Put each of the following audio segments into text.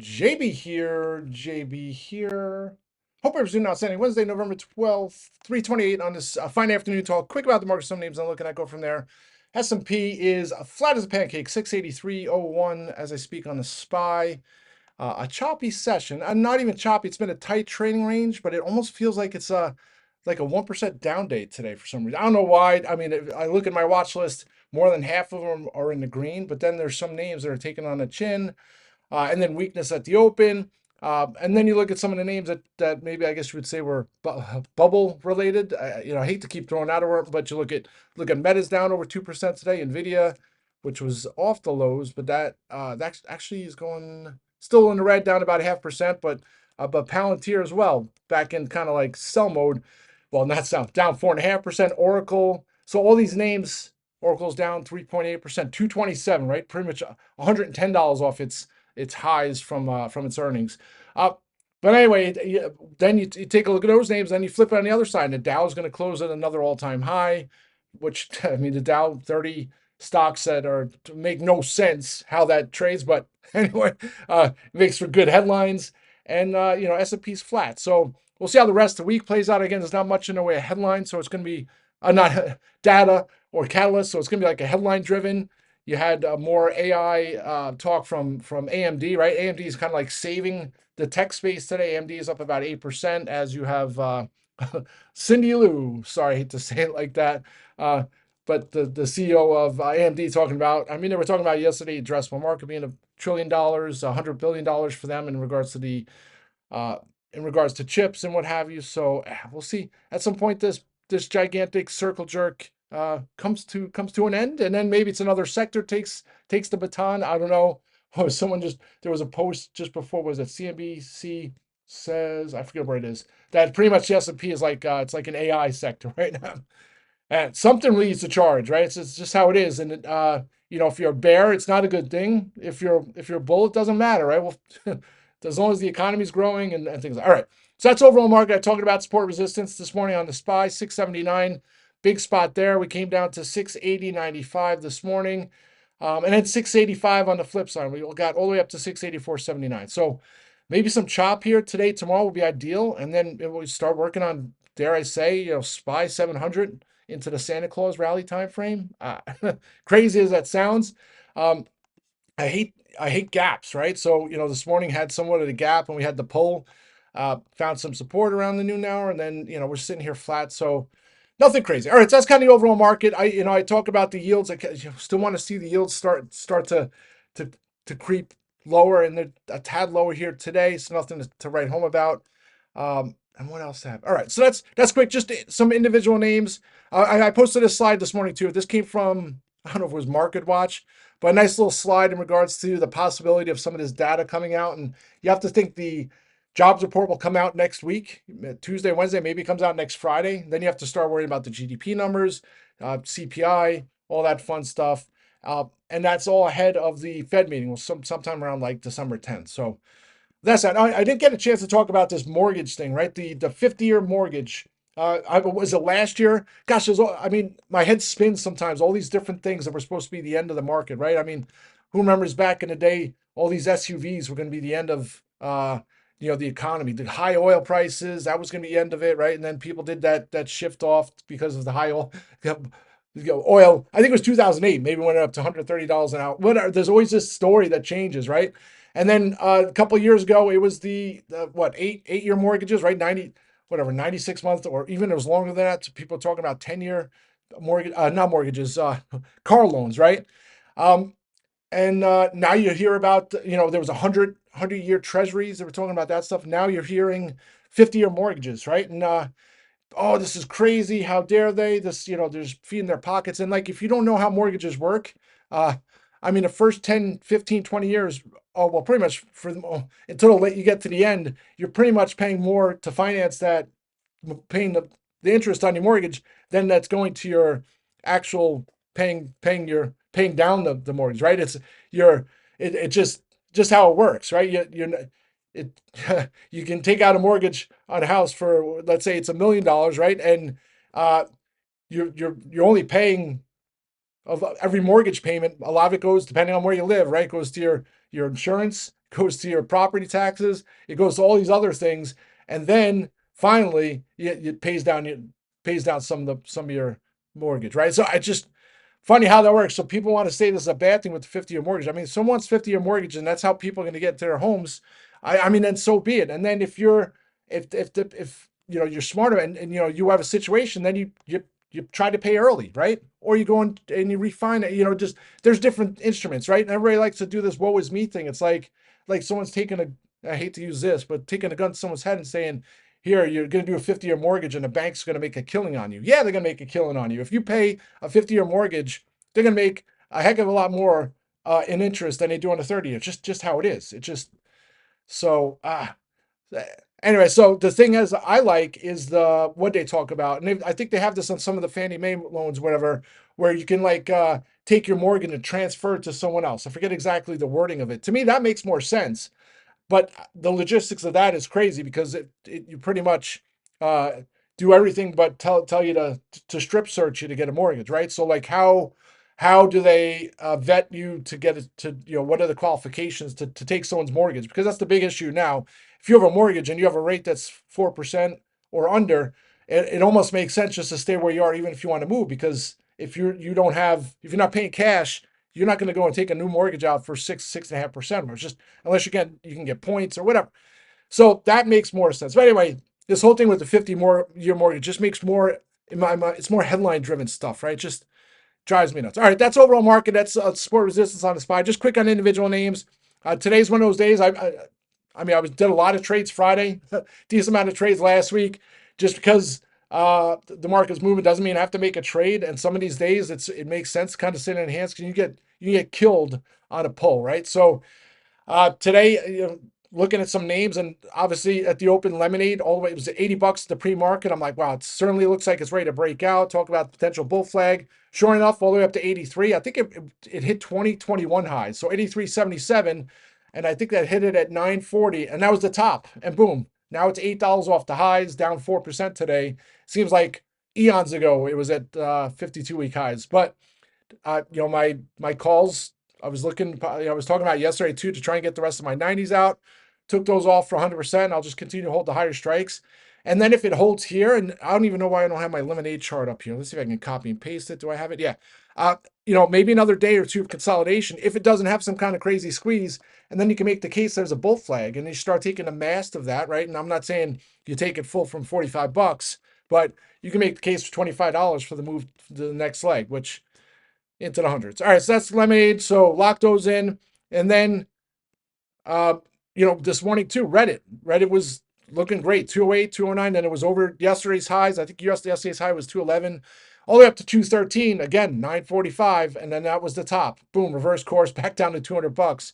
JB here, JB here. Hope everyone's doing outstanding. Wednesday, November 12th, 3:28 on this fine afternoon talk. Quick about the market, some names I'm looking at, go from there. S&P is flat as a pancake, 683.01 as I speak on the SPY. A choppy session. Not even choppy, it's been a tight trading range, but it almost feels like it's like a 1% down day today for some reason. I don't know why. I mean, if I look at my watch list, more than half of them are in the green, but then there's some names that are taking on a chin and then weakness at the open. And then you look at some of the names that maybe I guess you would say were bubble related. I hate to keep throwing out a word, but you look at Meta's down over 2% today. Nvidia, which was off the lows, but that actually is going still in the red, down about 0.5%. But Palantir as well, back in kind of like sell mode. Well, not sell, down 4.5%. Oracle. So all these names, Oracle's down 3.8%, 227, right? Pretty much $110 off its highs from its earnings. Uh, but anyway, then you take a look at those names, then you flip it on the other side, and the Dow is going to close at another all-time high, which I mean the Dow 30 stocks that are make no sense how that trades, but anyway, it makes for good headlines, and S&P's flat, so we'll see how the rest of the week plays out. Again, there's not much in the way of headlines, so it's going to be not data or catalyst, so it's going to be like a headline driven. You had more AI talk from AMD, right? AMD is kind of like saving the tech space today. AMD is up about 8%, as you have Cindy Lou. Sorry, I hate to say it like that. Uh, but the CEO of AMD talking about, I mean, they were talking about yesterday, addressable market being $1 trillion, $100 billion for them uh, in regards to chips and what have you. So we'll see. At some point, this gigantic circle jerk comes to an end, and then maybe it's another sector takes the baton. I don't know. Oh, there was a post just before, was it CNBC says, I forget where it is, that pretty much the S&P is like it's like an AI sector right now, and something leads to charge, right? It's just how it is, and if you're a bear, it's not a good thing. If you're a bull, it doesn't matter, right? Well, as long as the economy's growing and things. All right. So that's overall market. I talked about support resistance this morning on the SPY, 679, big spot there. We came down to 680.95 this morning, and then 685 on the flip side. We got all the way up to 684.79. So maybe some chop here today. Tomorrow will be ideal, and then we'll start working on, dare I say, SPY 700 into the Santa Claus rally time frame. Crazy as that sounds. Um, I hate gaps, right? So, this morning had somewhat of a gap and we had the pull, found some support around the noon hour, and then, we're sitting here flat. So nothing crazy. All right. So that's kind of the overall market. I talk about the yields. I still want to see the yields start to, to creep lower, and they're a tad lower here today. So nothing to write home about. And what else to have? All right. So that's quick. Just some individual names. I posted a slide this morning too. This came from, I don't know if it was Market Watch, but a nice little slide in regards to the possibility of some of this data coming out. And you have to think the jobs report will come out next week, Tuesday, Wednesday, maybe it comes out next Friday. Then you have to start worrying about the GDP numbers, CPI, all that fun stuff. And that's all ahead of the Fed meeting, sometime around like December 10th. So that's that. I didn't get a chance to talk about this mortgage thing, right? The 50-year mortgage. Was it last year? Gosh, I mean, my head spins sometimes. All these different things that were supposed to be the end of the market, right? I mean, who remembers back in the day, all these SUVs were going to be the end of, the economy. The high oil prices, that was going to be the end of it, right? And then people did that shift off because of the high oil. Oil, I think it was 2008, maybe went up to $130 an hour. Whatever. There's always this story that changes, right? And then a couple of years ago, it was the what, eight-year mortgages, right? 96 months, or even it was longer than that. So people talking about 10-year mortgage, not mortgages, car loans, right? Um, and now you hear about, there was 100-year treasuries that were talking about that stuff. Now you're hearing 50-year mortgages, right? And oh, this is crazy. How dare they? This, they're just feeding their pockets. And like, if you don't know how mortgages work, uh, I mean, the first 10, 15, 20 years, oh, well, pretty much until you get to the end, you're pretty much paying more to finance that, paying the interest on your mortgage than that's going to your actual paying down the mortgage, right? It just how it works, right? It you can take out a mortgage on a house for, let's say it's $1 million, right? And uh, you're only paying of every mortgage payment. A lot of it goes, depending on where you live, right? Goes to your insurance, goes to your property taxes, it goes to all these other things, and then finally it pays down some of your mortgage, right? So I just funny how that works. So people want to say this is a bad thing with the 50-year mortgage. I mean, if someone's 50-year mortgage and that's how people are going to get to their homes, I mean, then so be it. And then if you're if you know you're smarter and you know you have a situation, then you try to pay early, right? Or you go and you refine it. You know, just there's different instruments, right? And everybody likes to do this "woe is me" thing. It's like someone's taking a I hate to use this, but taking a gun to someone's head and saying, "Here, you're going to do a 50-year mortgage, and the bank's going to make a killing on you." Yeah, they're going to make a killing on you. If you pay a 50-year mortgage, they're going to make a heck of a lot more in interest than they do on a 30-year. Just how it is. It just so. Anyway, so the thing is, I like is the what they talk about, and I think they have this on some of the Fannie Mae loans, whatever, where you can like take your mortgage and transfer it to someone else. I forget exactly the wording of it. To me, that makes more sense, but the logistics of that is crazy because you pretty much uh, do everything but tell you to strip search you to get a mortgage, right? So like how do they vet you to get it to what are the qualifications to take someone's mortgage? Because that's the big issue now. If you have a mortgage and you have a rate that's 4% or under, it almost makes sense just to stay where you are even if you want to move, because if you're not paying cash, you're not going to go and take a new mortgage out for 6.5%, or just unless you can get points or whatever. So that makes more sense. But anyway, this whole thing with the 50-year mortgage just makes more in my mind. It's more headline driven stuff, right? Just drives me nuts. All right, that's overall market. That's support resistance on the SPY. Just quick on individual names. Today's one of those days. I mean, did a lot of trades Friday, decent amount of trades last week. Just because the market's moving doesn't mean I have to make a trade. And some of these days, it makes sense to kind of sit in hands because you get killed on a pull, right? So today, looking at some names, and obviously at the open, Lemonade all the way, it was $80 at the pre-market. I'm like, wow, it certainly looks like it's ready to break out. Talk about potential bull flag. Sure enough, all the way up to 83. I think it hit 2021 highs, so 83.77, and I think that hit it at 940, and that was the top. And boom, now it's $8 off the highs, down 4% today. Seems like eons ago it was at 52-week highs, but my calls. I was talking about yesterday too to try and get the rest of my 90s out. Took those off for 100%. I'll just continue to hold the higher strikes. And then if it holds here, and I don't even know why I don't have my lemonade chart up here. Let's see if I can copy and paste it. Do I have it? Yeah. Maybe another day or two of consolidation. If it doesn't have some kind of crazy squeeze, and then you can make the case there's a bull flag, and you start taking a mast of that, right? And I'm not saying you take it full from $45, but you can make the case for $25 for the move to the next leg, which into the hundreds. All right, so that's lemonade. So lock those in. And then, this morning too, Reddit was looking great, 208, 209. Then it was over yesterday's highs. I think yesterday's high was 211, all the way up to 213. Again, 945. And then that was the top. Boom, reverse course, back down to $200.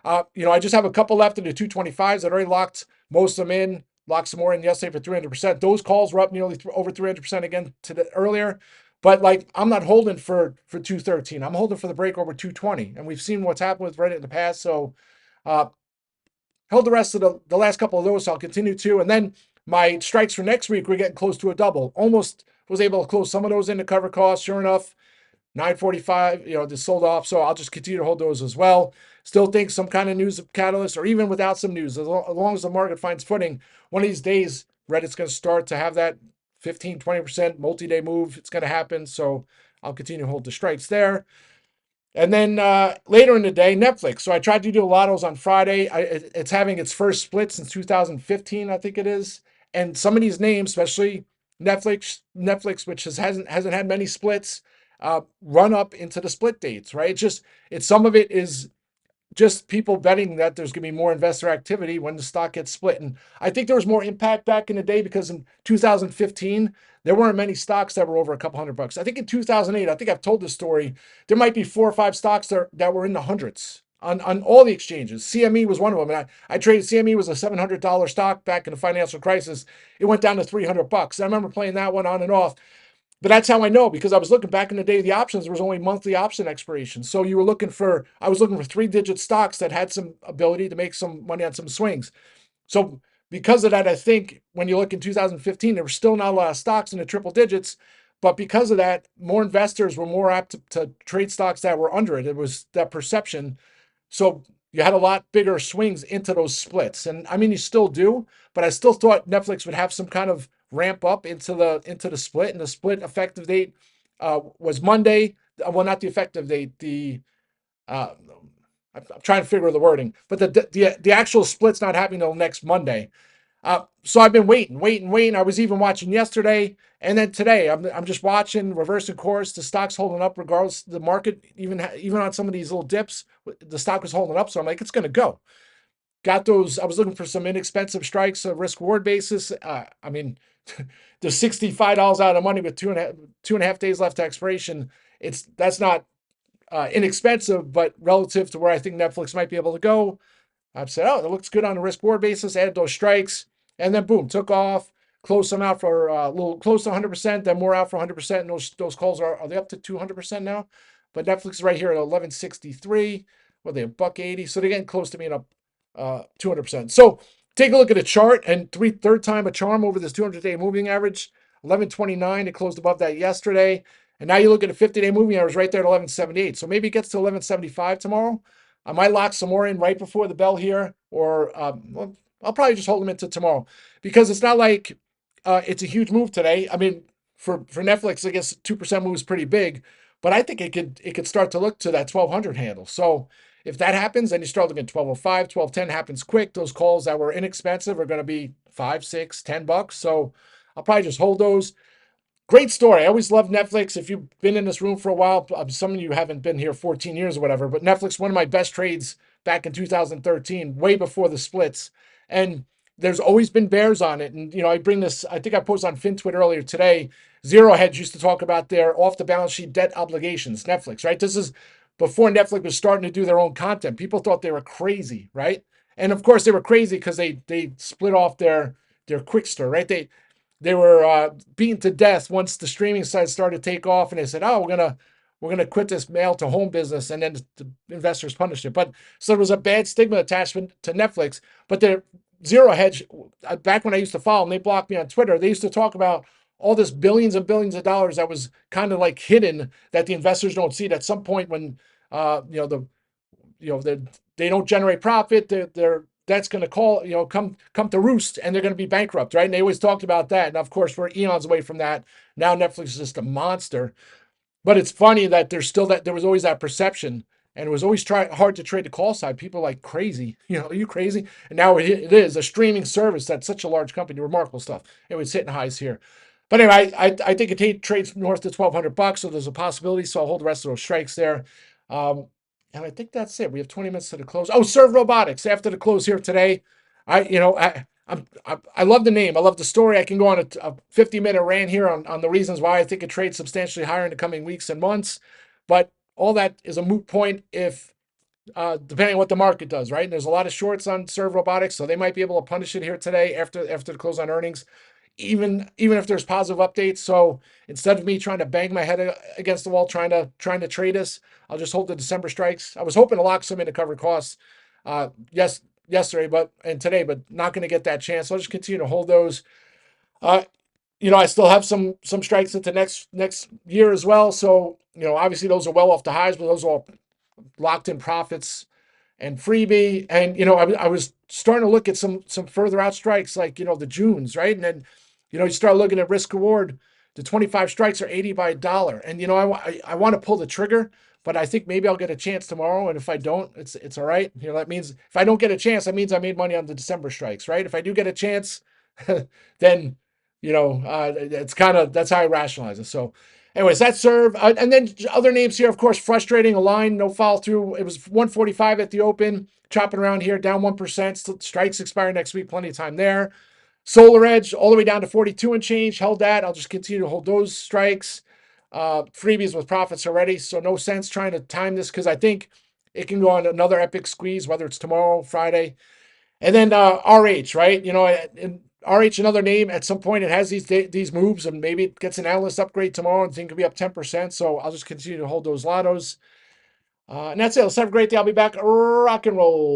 I just have a couple left in the 225s. I already locked most of them in. Locked some more in yesterday for 300%. Those calls were up nearly over 300% again earlier. But like, I'm not holding for 213. I'm holding for the break over 220. And we've seen what's happened with Reddit in the past. So held the rest of the last couple of those. So I'll continue to. And then my strikes for next week, we're getting close to a double. Almost was able to close some of those in to cover costs. Sure enough, 945, just sold off. So I'll just continue to hold those as well. Still think some kind of news catalyst, or even without some news, as long as the market finds footing, one of these days, Reddit's going to start to have that 15, 20% multi-day move. It's going to happen. So I'll continue to hold the strikes there. And then later in the day, Netflix. So I tried to do lottos on Friday. It's having its first split since 2015, I think it is. And some of these names, especially Netflix, which hasn't had many splits, run up into the split dates, right? Some of it is just people betting that there's going to be more investor activity when the stock gets split. And I think there was more impact back in the day because in 2015, there weren't many stocks that were over a couple $100. I think in 2008, I think I've told this story, there might be 4 or 5 stocks that were in the hundreds on all the exchanges. CME was one of them. And I traded CME, was a $700 stock back in the financial crisis. It went down to $300. I remember playing that one on and off. But that's how I know, because I was looking back in the day of the options, there was only monthly option expirations. So I was looking for 3-digit stocks that had some ability to make some money on some swings. So because of that, I think when you look in 2015, there were still not a lot of stocks in the triple digits. But because of that, more investors were more apt to trade stocks that were under it. It was that perception. So, you had a lot bigger swings into those splits. And I mean, you still do, but I still thought Netflix would have some kind of ramp up into the split. And the split effective date was Monday. Well, not the effective date. Uh, I'm trying to figure the wording, but the actual split's not happening until next Monday. So I've been waiting. I was even watching yesterday, and then today I'm just watching, reversing course. The stock's holding up regardless. The market, even on some of these little dips, the stock was holding up. So I'm like, it's going to go. Got those. I was looking for some inexpensive strikes, a risk reward basis. I mean, there's $65 out of money with two and a half days left to expiration. That's not inexpensive, but relative to where I think Netflix might be able to go, I've said, oh, it looks good on a risk reward basis, added those strikes, and then boom, took off, closed some out for a little close to 100%, then more out for 100%. And those calls are they up to 200% now? But Netflix is right here at 1163. Well, they're $1.80, so they're getting close to being up 200%. So take a look at the chart, and third time a charm over this 200-day moving average, 1129. It closed above that yesterday. And now you look at a 50-day moving average right there at 1178. So maybe it gets to 1175 tomorrow. I might lock some more in right before the bell here, or well, I'll probably just hold them into tomorrow because it's not like it's a huge move today. I mean, for Netflix, I guess 2% move is pretty big, but I think it could start to look to that 1200 handle. So if that happens, then you start looking at 1205, 1210 happens quick. Those calls that were inexpensive are going to be $5, $6, $10. So I'll probably just hold those. Great story. I always love Netflix. If you've been in this room for a while, some of you haven't been here 14 years or whatever, but Netflix, one of my best trades back in 2013, way before the splits. And there's always been bears on it. And, I bring this, I think I posted on FinTwit earlier today. Zero Hedge used to talk about their off the balance sheet debt obligations, Netflix, right? This is before Netflix was starting to do their own content. People thought they were crazy, right? And of course, they were crazy because they split off their Quickster, right? They were beaten to death once the streaming side started to take off, and they said, "Oh, we're gonna quit this mail to home business," and then the investors punished it. But so there was a bad stigma attachment to Netflix. But the Zero Hedge, back when I used to follow them, they blocked me on Twitter. They used to talk about all this billions and billions of dollars that was kind of like hidden that the investors don't see. At some point, when they don't generate profit, that's going to come to roost, and they're going to be bankrupt, right? And they always talked about that. And of course, we're eons away from that. Now Netflix is just a monster. But it's funny that there was always that perception, and it was always hard to trade the call side. People like crazy, are you crazy? And now it is a streaming service that's such a large company. Remarkable stuff. It was hitting highs here. But anyway, I think it trades north to $1,200, so there's a possibility. So I'll hold the rest of those strikes there. And I think that's it. We have 20 minutes to the close. Oh, SERV Robotics after the close here today. I love the name. I love the story. I can go on a 50-minute rant here on the reasons why I think it trades substantially higher in the coming weeks and months. But all that is a moot point if depending on what the market does, right? And there's a lot of shorts on SERV Robotics, so they might be able to punish it here today after the close on earnings, even if there's positive updates. So instead of me trying to bang my head against the wall trying to trade this, I'll just hold the December strikes. I was hoping to lock some in to cover costs. Yesterday, and today, but not going to get that chance. So I'll just continue to hold those. I still have some strikes into next year as well. So, obviously those are well off the highs, but those are all locked in profits and freebie. And, I was starting to look at some further out strikes, like, the Junes, right? And then, you start looking at risk reward. The 25 strikes are 80 by $1. And, I want to pull the trigger, but I think maybe I'll get a chance tomorrow. And if I don't, it's all right. That means if I don't get a chance, that means I made money on the December strikes, right? If I do get a chance, then, it's that's how I rationalize it. So anyways, that's SERV. And then other names here, of course, frustrating. A line, no follow through. It was 145 at the open, chopping around here, down 1%. Strikes expire next week, plenty of time there. Solar Edge, all the way down to 42 and change, held that. I'll just continue to hold those strikes. Freebies with profits already, so no sense trying to time this because I think it can go on another epic squeeze, whether it's tomorrow, Friday. And then RH, right? And RH, another name. At some point, it has these moves, and maybe it gets an analyst upgrade tomorrow and think could be up 10%. So I'll just continue to hold those lottos. And that's it. Let's have a great day. I'll be back. Rock and roll.